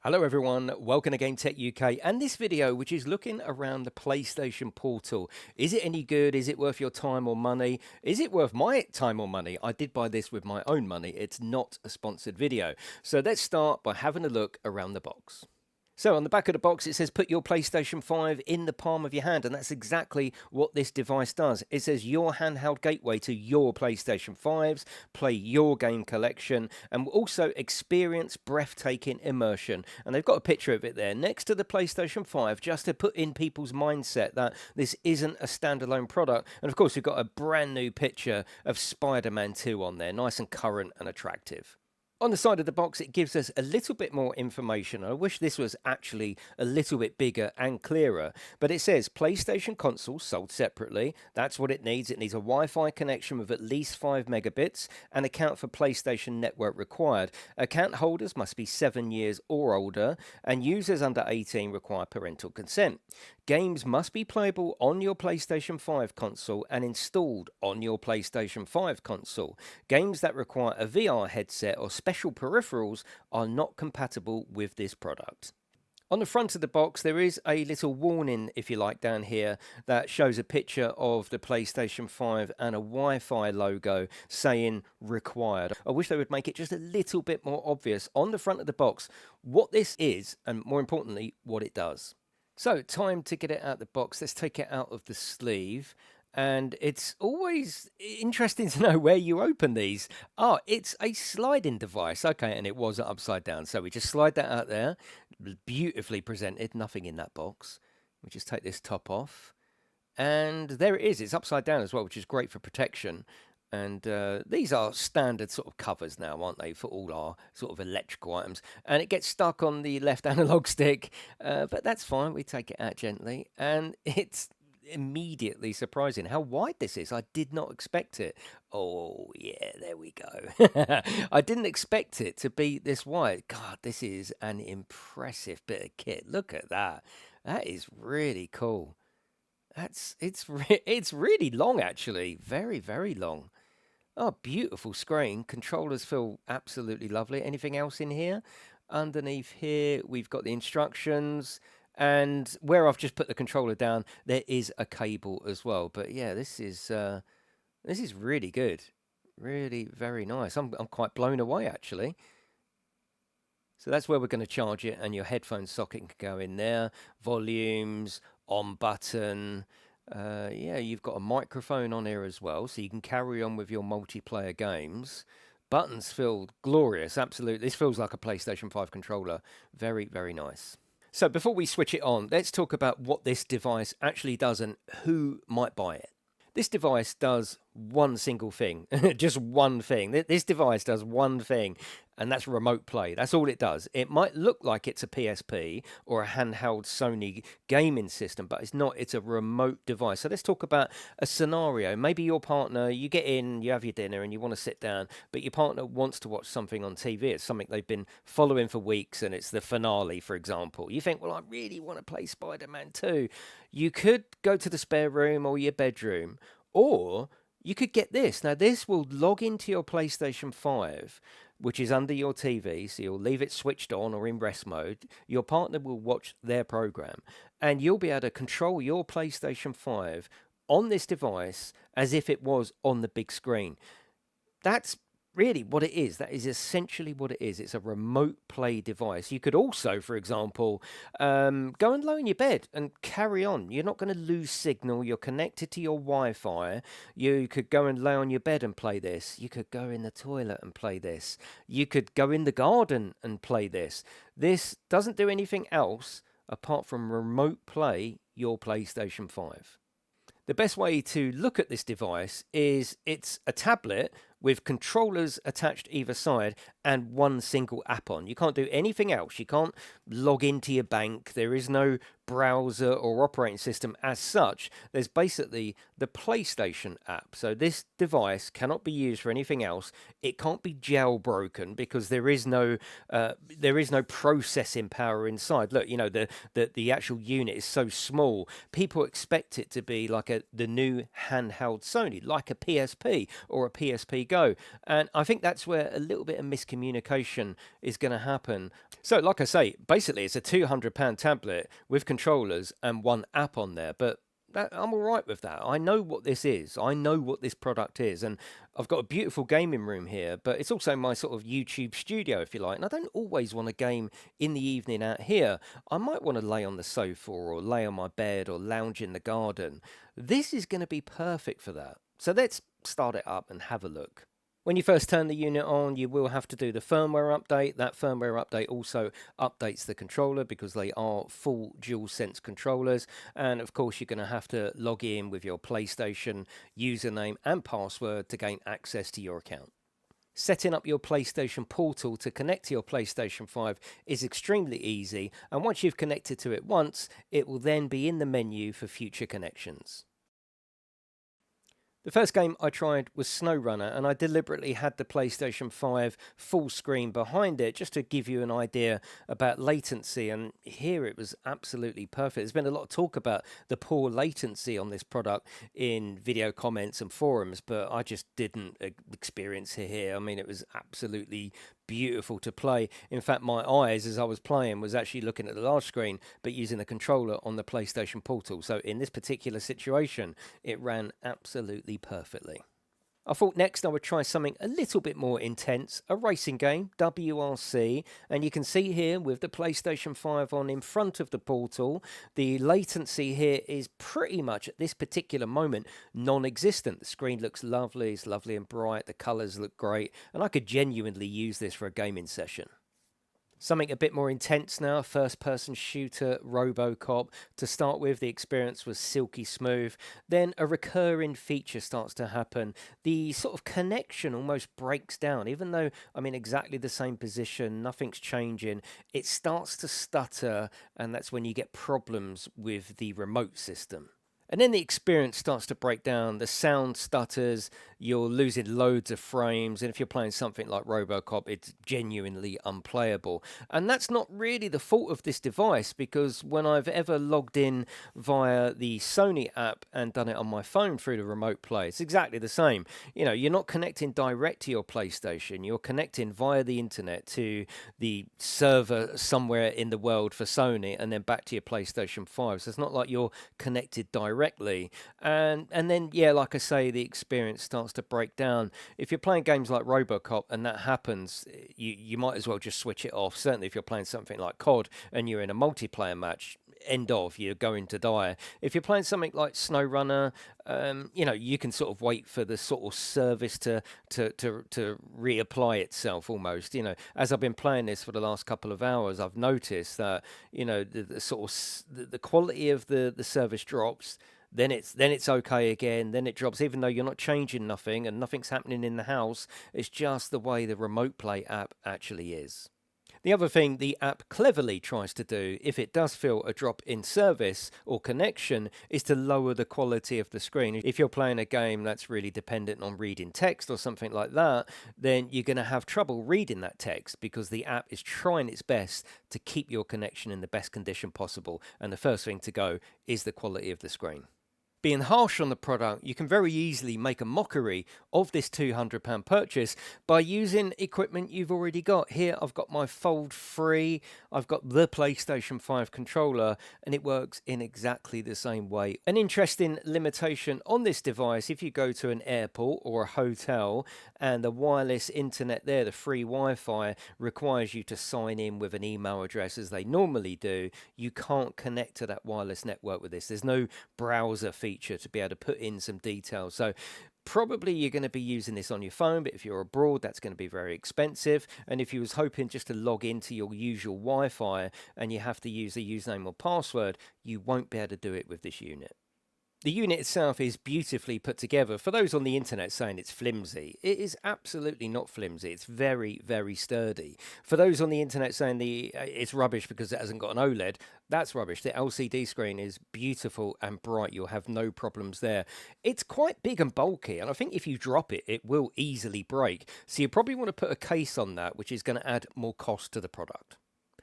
Hello everyone, welcome to Game Tech UK and this video which is looking around the PlayStation Portal. Is it any good? Is it worth your time or money? Is it worth my time or money? I did buy this with my own money. It's not a sponsored video. So let's start by having a look around the box. So on the back of the box, it says put your PlayStation 5 in the palm of your hand, and that's exactly what this device does. It says your handheld gateway to your PlayStation 5s, play your game collection, and also experience breathtaking immersion. And they've got a picture of it there next to the PlayStation 5 just to put in people's mindset that this isn't a standalone product. And of course, we've got a brand new picture of Spider-Man 2 on there, nice and current and attractive. On the side of the box, it gives us a little bit more information. I wish this was actually a little bit bigger and clearer, but it says PlayStation console sold separately. That's what it needs. It needs a Wi-Fi connection with at least 5 megabits and account for PlayStation Network required. Account holders must be 7 years or older, and users under 18 require parental consent. Games must be playable on your PlayStation 5 console and installed on your PlayStation 5 console. Games that require a VR headset or special peripherals are not compatible with this product. On the front of the box, there is a little warning, if you like, down here that shows a picture of the PlayStation 5 and a Wi-Fi logo saying required. I wish they would make it just a little bit more obvious on the front of the box what this is and, more importantly, what it does. So, time to get it out of the box. Let's take it out of the sleeve. And it's always interesting to know where you open these. Oh, it's a sliding device. Okay, and it was upside down. So we just slide that out there. Beautifully presented. Nothing in that box. We just take this top off. And there it is. It's upside down as well, which is great for protection. And these are standard sort of covers now, aren't they, for all our sort of electrical items. And it gets stuck on the left analog stick, but that's fine. We take it out gently. And it's immediately surprising how wide this is. I did not expect it. Oh, yeah, there we go. I didn't expect it to be this wide. God, this is an impressive bit of kit. Look at that. That is really cool. It's really long, actually. Very, very long. Oh, beautiful screen. Controllers feel absolutely lovely. Anything else in here? Underneath here, we've got the instructions. And where I've just put the controller down, there is a cable as well. But yeah, this is really good. Really very nice. I'm quite blown away, actually. So that's where we're going to charge it, and your headphone socket can go in there. Volumes, on button. Yeah, you've got a microphone on here as well, so you can carry on with your multiplayer games. Buttons feel glorious, absolutely. This feels like a PlayStation 5 controller. Very, very nice. So before we switch it on, let's talk about what this device actually does and who might buy it. This device does one single thing, just one thing. This device does one thing, and that's remote play. That's all it does. It might look like it's a PSP or a handheld Sony gaming system, but it's not. It's a remote device. So let's talk about a scenario. Maybe your partner, you get in, you have your dinner, and you want to sit down, but your partner wants to watch something on TV. It's something they've been following for weeks, and it's the finale, for example. You think, well, I really want to play Spider-Man 2. You could go to the spare room or your bedroom, or you could get this. Now, this will log into your PlayStation 5, which is under your TV, so you'll leave it switched on or in rest mode. Your partner will watch their program, and you'll be able to control your PlayStation 5 on this device as if it was on the big screen. That's really what it is. That is essentially what it is. It's a remote play device. You could also, for example, go and lie in your bed and carry on. You're not going to lose signal. You're connected to your Wi-Fi. You could go and lay on your bed and play this. You could go in the toilet and play this. You could go in the garden and play this. This doesn't do anything else apart from remote play your PlayStation 5. The best way to look at this device is it's a tablet with controllers attached either side and one single app on. You can't do anything else. You can't log into your bank. There is no browser or operating system as such. There's basically the PlayStation app. So this device cannot be used for anything else. It can't be jailbroken because there is no processing power inside. Look, you know, the actual unit is so small. People expect it to be like the new handheld Sony, like a PSP or a PSP Go. And I think that's where a little bit of miscommunication is going to happen. So, like I say, basically it's a £200 tablet with controllers and one app on there, but I'm all right with that. I know what this is. I know what this product is. And I've got a beautiful gaming room here, but it's also my sort of YouTube studio, if you like. And I don't always want to game in the evening out here. I might want to lay on the sofa or lay on my bed or lounge in the garden. This is going to be perfect for that. So let's start it up and have a look. When you first turn the unit on, you will have to do the firmware update. That firmware update also updates the controller because they are full DualSense controllers. And of course, you're going to have to log in with your PlayStation username and password to gain access to your account. Setting up your PlayStation Portal to connect to your PlayStation 5 is extremely easy. And once you've connected to it once, it will then be in the menu for future connections. The first game I tried was SnowRunner, and I deliberately had the PlayStation 5 full screen behind it just to give you an idea about latency, and here it was absolutely perfect. There's been a lot of talk about the poor latency on this product in video comments and forums, but I just didn't experience it here. I mean, it was absolutely beautiful to play. In fact, my eyes as I was playing was actually looking at the large screen but using the controller on the PlayStation Portal. So in this particular situation, it ran absolutely perfectly. I thought next I would try something a little bit more intense, a racing game, WRC, and you can see here with the PlayStation 5 on in front of the Portal, the latency here is pretty much at this particular moment non-existent. The screen looks lovely, it's lovely and bright, the colours look great, and I could genuinely use this for a gaming session. Something a bit more intense now, first-person shooter, RoboCop. To start with, the experience was silky smooth. Then a recurring feature starts to happen. The sort of connection almost breaks down. Even though I'm in exactly the same position, nothing's changing, it starts to stutter, and that's when you get problems with the remote system. And then the experience starts to break down, the sound stutters, you're losing loads of frames, and if you're playing something like RoboCop, it's genuinely unplayable. And that's not really the fault of this device, because when I've ever logged in via the Sony app and done it on my phone through the remote play, it's exactly the same. You know, you're not connecting direct to your PlayStation, you're connecting via the internet to the server somewhere in the world for Sony, and then back to your PlayStation 5. So it's not like you're connected directly. And then, yeah, like I say, the experience starts to break down. If you're playing games like RoboCop and that happens, you might as well just switch it off. Certainly if you're playing something like COD and you're in a multiplayer match, end of, you're going to die. If you're playing something like SnowRunner, you know, you can sort of wait for the sort of service to reapply itself almost. You know, as I've been playing this for the last couple of hours, I've noticed that, you know, the sort of the quality of the service drops. Then it's okay again. Then it drops, even though you're not changing nothing and nothing's happening in the house. It's just the way the remote play app actually is. The other thing the app cleverly tries to do, if it does feel a drop in service or connection, is to lower the quality of the screen. If you're playing a game that's really dependent on reading text or something like that, then you're going to have trouble reading that text because the app is trying its best to keep your connection in the best condition possible. And the first thing to go is the quality of the screen. Being harsh on the product, you can very easily make a mockery of this £200 purchase by using equipment you've already got. Here I've got my Fold 3, I've got the PlayStation 5 controller, and it works in exactly the same way. An interesting limitation on this device, if you go to an airport or a hotel and the wireless internet there, the free Wi-Fi, requires you to sign in with an email address as they normally do, you can't connect to that wireless network with this. There's no browser feature to be able to put in some details. So probably you're going to be using this on your phone, but if you're abroad, that's going to be very expensive. And if you was hoping just to log into your usual Wi-Fi and you have to use a username or password, you won't be able to do it with this unit. The unit itself is beautifully put together. For those on the internet saying it's flimsy, it is absolutely not flimsy. It's very, very sturdy. For those on the internet saying it's rubbish because it hasn't got an OLED, that's rubbish. The LCD screen is beautiful and bright. You'll have no problems there. It's quite big and bulky, and I think if you drop it, it will easily break. So you probably want to put a case on that, which is going to add more cost to the product.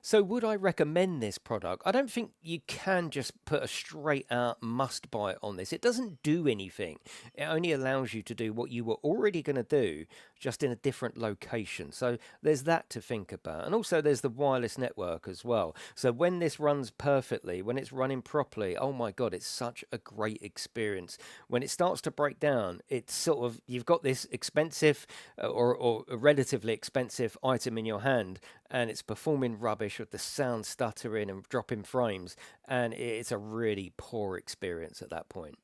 So, would I recommend this product? I don't think you can just put a straight out must buy on this. It doesn't do anything. It only allows you to do what you were already going to do, just in a different location. So, there's that to think about. And also, there's the wireless network as well. So, when this runs perfectly, when it's running properly, oh my God, it's such a great experience. When it starts to break down, it's sort of, you've got this expensive or a relatively expensive item in your hand, and it's performing rubbish with the sound stuttering and dropping frames, and it's a really poor experience at that point.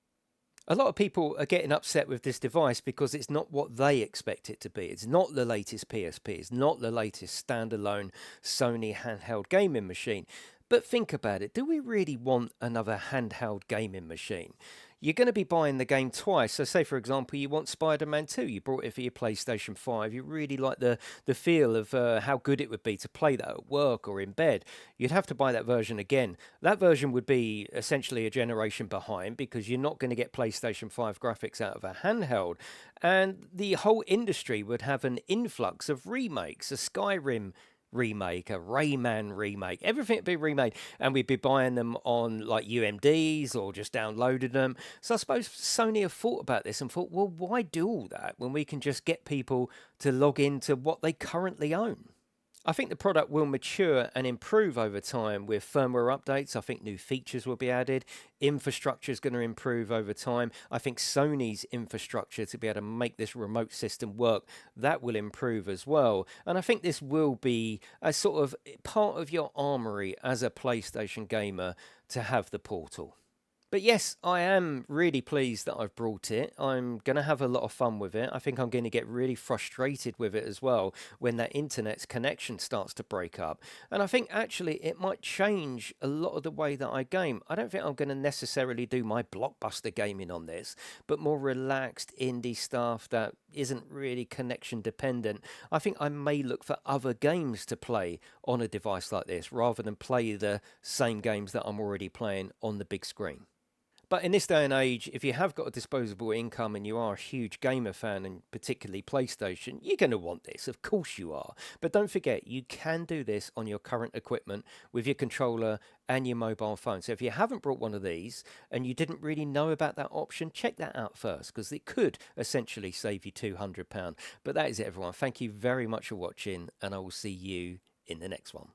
A lot of people are getting upset with this device because it's not what they expect it to be. It's not the latest PSP, it's not the latest standalone Sony handheld gaming machine. But think about it, do we really want another handheld gaming machine? You're going to be buying the game twice. So say, for example, you want Spider-Man 2. You bought it for your PlayStation 5. You really like the feel of how good it would be to play that at work or in bed. You'd have to buy that version again. That version would be essentially a generation behind because you're not going to get PlayStation 5 graphics out of a handheld. And the whole industry would have an influx of remakes, a Skyrim remake, a Rayman remake, everything would be remade, and we'd be buying them on like UMDs or just downloading them. So I suppose Sony have thought about this and thought, well, why do all that when we can just get people to log into what they currently own? I think the product will mature and improve over time with firmware updates. I think new features will be added. Infrastructure is going to improve over time. I think Sony's infrastructure to be able to make this remote system work, that will improve as well. And I think this will be a sort of part of your armory as a PlayStation gamer to have the Portal. But yes, I am really pleased that I've brought it. I'm going to have a lot of fun with it. I think I'm going to get really frustrated with it as well when that internet's connection starts to break up. And I think actually it might change a lot of the way that I game. I don't think I'm going to necessarily do my blockbuster gaming on this, but more relaxed indie stuff that isn't really connection dependent. I think I may look for other games to play on a device like this rather than play the same games that I'm already playing on the big screen. But in this day and age, if you have got a disposable income and you are a huge gamer fan, and particularly PlayStation, you're going to want this. Of course you are. But don't forget, you can do this on your current equipment with your controller and your mobile phone. So if you haven't brought one of these and you didn't really know about that option, check that out first because it could essentially save you £200. But that is it, everyone. Thank you very much for watching, and I will see you in the next one.